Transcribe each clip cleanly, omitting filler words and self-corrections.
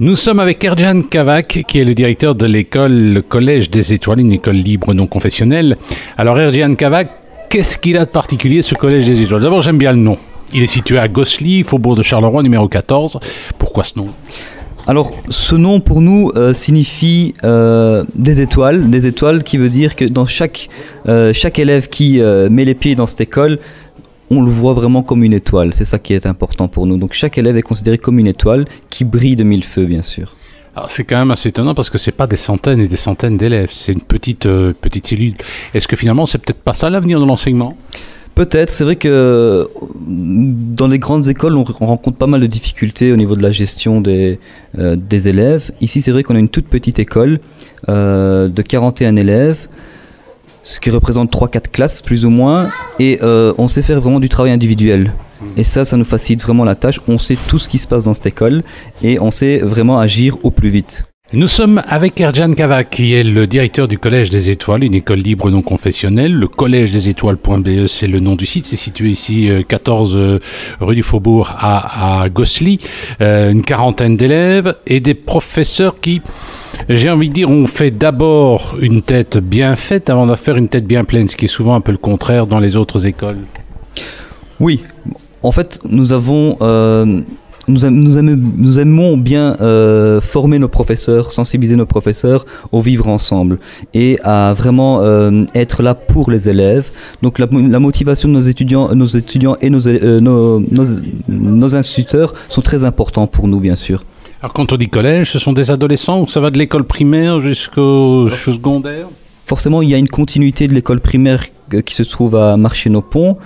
Nous sommes avec Erjan Kavak, qui est le directeur de l'école, le Collège des Étoiles, une école libre non confessionnelle. Alors Erjan Kavak, qu'est-ce qu'il a de particulier ce Collège des Étoiles? D'abord, j'aime bien le nom. Il est situé à Gosselies, faubourg de Charleroi, numéro 14. Pourquoi ce nom? Alors, ce nom pour nous signifie des étoiles qui veut dire que dans chaque élève qui met les pieds dans cette école, on le voit vraiment comme une étoile. C'est ça qui est important pour nous. Donc chaque élève est considéré comme une étoile qui brille de mille feux, bien sûr. Alors c'est quand même assez étonnant parce que c'est pas des centaines et des centaines d'élèves, c'est une petite cellule. Est-ce que finalement c'est peut-être pas ça l'avenir de l'enseignement? Peut-être, c'est vrai que dans les grandes écoles, on rencontre pas mal de difficultés au niveau de la gestion des élèves. Ici, c'est vrai qu'on a une toute petite école de 41 élèves, ce qui représente 3-4 classes plus ou moins, et on sait faire vraiment du travail individuel. Et ça nous facilite vraiment la tâche. On sait tout ce qui se passe dans cette école et on sait vraiment agir au plus vite. Nous sommes avec Erjan Kavak, qui est le directeur du Collège des Étoiles, une école libre non confessionnelle. Le collège des étoiles.be, c'est le nom du site. C'est situé ici, 14 rue du Faubourg à Gosselies. Une quarantaine d'élèves et des professeurs qui, j'ai envie de dire, ont fait d'abord une tête bien faite avant de faire une tête bien pleine, ce qui est souvent un peu le contraire dans les autres écoles. Oui, en fait, nous aimons bien former nos professeurs, sensibiliser nos professeurs au vivre ensemble et à vraiment être là pour les élèves. Donc la motivation de nos étudiants et nos instituteurs sont très importants pour nous, bien sûr. Alors quand on dit collège, ce sont des adolescents ou ça va de l'école primaire jusqu'au secondaire? Forcément, il y a une continuité de l'école primaire qui se trouve à Marché-nos-Ponts.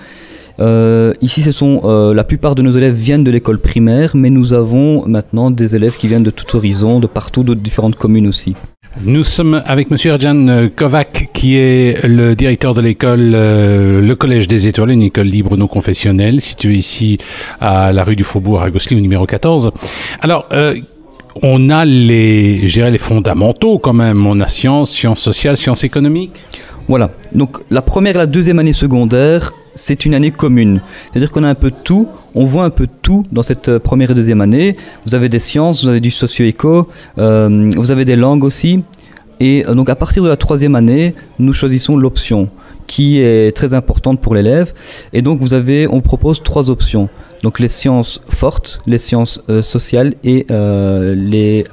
Ici, la plupart de nos élèves viennent de l'école primaire, mais nous avons maintenant des élèves qui viennent de tout horizon, de partout, de différentes communes aussi. Nous sommes avec M. Erjan Kavak, qui est le directeur de l'école, le Collège des Étoiles, une école libre non confessionnelle, située ici à la rue du Faubourg à Gosselies, au numéro 14. Alors, on a les fondamentaux quand même. On a sciences sociales, sciences économiques. Voilà. Donc, la première et la deuxième année secondaire, c'est une année commune. C'est-à-dire qu'on a un peu de tout, on voit un peu de tout dans cette première et deuxième année. Vous avez des sciences, vous avez du socio-éco, vous avez des langues aussi. Et donc à partir de la troisième année, nous choisissons l'option qui est très importante pour l'élève. Et donc on propose 3 options. Donc les sciences fortes, les sciences sociales et les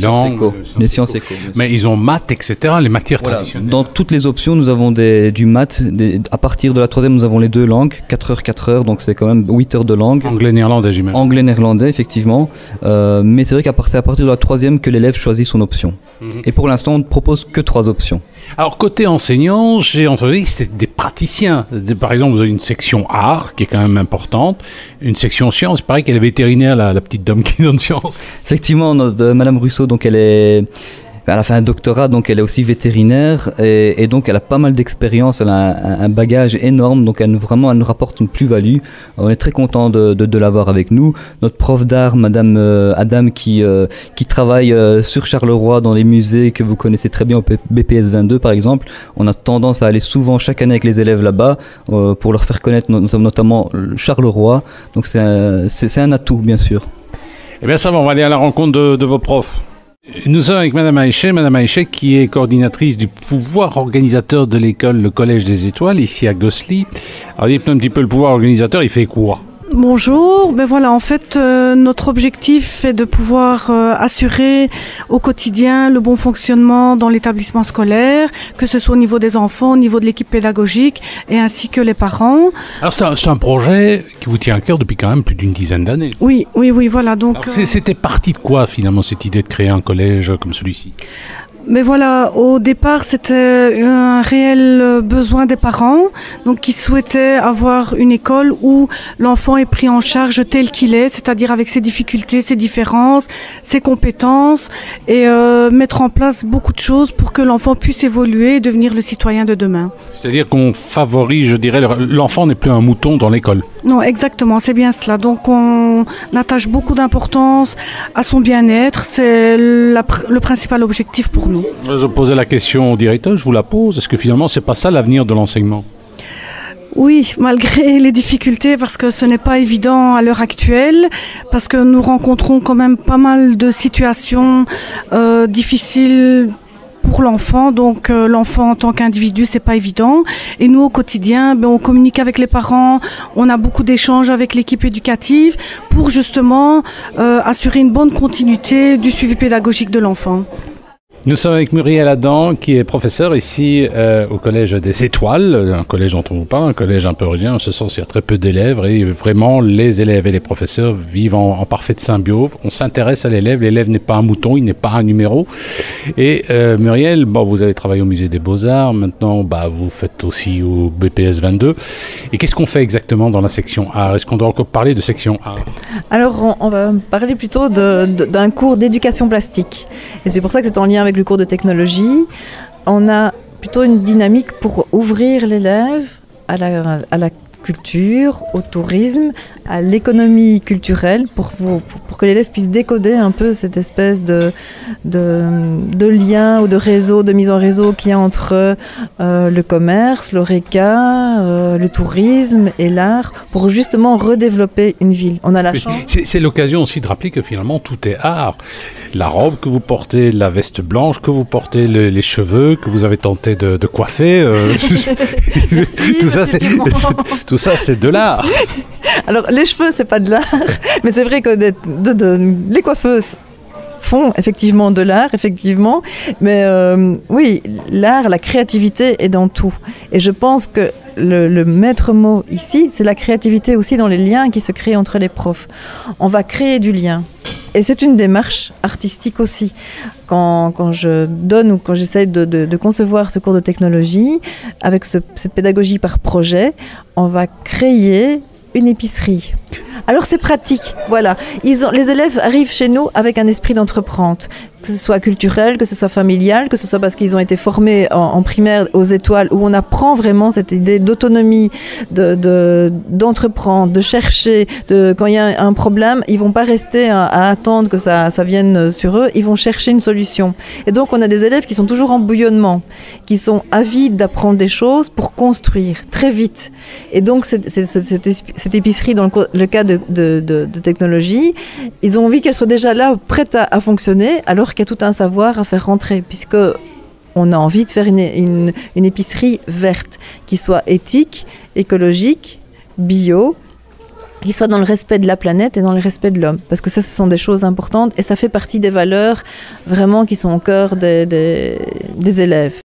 langues, les sciences éco. Mais ils ont maths, etc., les matières traditionnelles. Dans toutes les options, nous avons du maths. À partir de la troisième, nous avons les 2 langues, 4 heures, donc c'est quand même 8 heures de langue. Anglais-néerlandais, j'imagine. Anglais-néerlandais, effectivement. Mais c'est vrai c'est à partir de la troisième que l'élève choisit son option. Et pour l'instant, on ne propose que 3 options. Alors, côté enseignant, j'ai entendu que c'était des praticiens. Par exemple, vous avez une section art, qui est quand même importante, une section sciences. Il paraît qu'elle est vétérinaire, la petite dame qui donne sciences. Effectivement, Madame Rousseau, donc elle a fait un doctorat, donc elle est aussi vétérinaire et donc elle a pas mal d'expérience, elle a un bagage énorme, donc elle nous rapporte une plus-value. On est très content de l'avoir avec nous. Notre prof d'art, Madame Adam, qui travaille sur Charleroi dans les musées que vous connaissez très bien au BPS 22 par exemple. On a tendance à aller souvent chaque année avec les élèves là-bas pour leur faire connaître notamment Charleroi. Donc c'est un atout, bien sûr. Eh bien ça va, on va aller à la rencontre de vos profs. Nous sommes avec Madame Aïché qui est coordinatrice du pouvoir organisateur de l'école, le Collège des Étoiles, ici à Gosselies. Alors dites-nous un petit peu, le pouvoir organisateur, il fait quoi? Bonjour, voilà, en fait notre objectif est de pouvoir assurer au quotidien le bon fonctionnement dans l'établissement scolaire, que ce soit au niveau des enfants, au niveau de l'équipe pédagogique et ainsi que les parents. Alors c'est un projet qui vous tient à cœur depuis quand même plus d'une dizaine d'années. Oui, voilà. Donc c'était parti de quoi finalement cette idée de créer un collège comme celui-ci? Mais voilà, au départ, c'était un réel besoin des parents, donc qui souhaitaient avoir une école où l'enfant est pris en charge tel qu'il est, c'est-à-dire avec ses difficultés, ses différences, ses compétences, et mettre en place beaucoup de choses pour que l'enfant puisse évoluer et devenir le citoyen de demain. C'est-à-dire qu'on favorise, je dirais, l'enfant n'est plus un mouton dans l'école. Non, exactement, c'est bien cela. Donc on attache beaucoup d'importance à son bien-être, c'est le principal objectif pour nous. Je posais la question au directeur, je vous la pose. Est-ce que finalement, c'est pas ça l'avenir de l'enseignement? Oui, malgré les difficultés, parce que ce n'est pas évident à l'heure actuelle, parce que nous rencontrons quand même pas mal de situations difficiles pour l'enfant, donc l'enfant en tant qu'individu, c'est pas évident. Et nous, au quotidien, on communique avec les parents, on a beaucoup d'échanges avec l'équipe éducative pour justement assurer une bonne continuité du suivi pédagogique de l'enfant. Nous sommes avec Muriel Adam, qui est professeure ici au Collège des Étoiles, un collège dont on vous parle, un collège un peu originaire. En ce sens, il y a très peu d'élèves et vraiment, les élèves et les professeurs vivent en parfaite symbiose. On s'intéresse à l'élève. L'élève n'est pas un mouton, il n'est pas un numéro. Et Muriel, vous avez travaillé au Musée des Beaux-Arts. Maintenant, vous faites aussi au BPS 22. Et qu'est-ce qu'on fait exactement dans la section art? Est-ce qu'on doit encore parler de section art? Alors, on va parler plutôt d'un cours d'éducation plastique. Et c'est pour ça que c'est en lien avec le cours de technologie. On a plutôt une dynamique pour ouvrir l'élève à la culture, au tourisme, à l'économie culturelle, pour que l'élève puisse décoder un peu cette espèce de lien ou de réseau, de mise en réseau qu'il y a entre le commerce, l'ORECA, le tourisme et l'art, pour justement redévelopper une ville. On a la chance. C'est l'occasion aussi de rappeler que finalement tout est art. La robe que vous portez, la veste blanche que vous portez, les cheveux que vous avez tenté de coiffer, Merci, tout ça c'est de l'art. Alors les cheveux c'est pas de l'art, mais c'est vrai que les coiffeuses font effectivement de l'art, effectivement, mais oui, l'art, la créativité est dans tout. Et je pense que le maître mot ici, c'est la créativité aussi dans les liens qui se créent entre les profs. On va créer du lien. Et c'est une démarche artistique aussi. Quand je donne ou quand j'essaie de concevoir ce cours de technologie, avec cette pédagogie par projet, on va créer une épicerie. Alors c'est pratique, voilà. Les élèves arrivent chez nous avec un esprit d'entreprendre, que ce soit culturel, que ce soit familial, que ce soit parce qu'ils ont été formés en primaire aux Étoiles, où on apprend vraiment cette idée d'autonomie, d'entreprendre, de chercher, quand il y a un problème, ils vont pas rester à attendre que ça vienne sur eux, ils vont chercher une solution. Et donc on a des élèves qui sont toujours en bouillonnement, qui sont avides d'apprendre des choses pour construire très vite. Et donc cette épicerie, dans le cas de technologie, ils ont envie qu'elle soit déjà là, prête à fonctionner, alors qu'il y a tout un savoir à faire rentrer, puisque on a envie de faire une épicerie verte, qui soit éthique, écologique, bio, qui soit dans le respect de la planète et dans le respect de l'homme. Parce que ça, ce sont des choses importantes et ça fait partie des valeurs vraiment qui sont au cœur des élèves.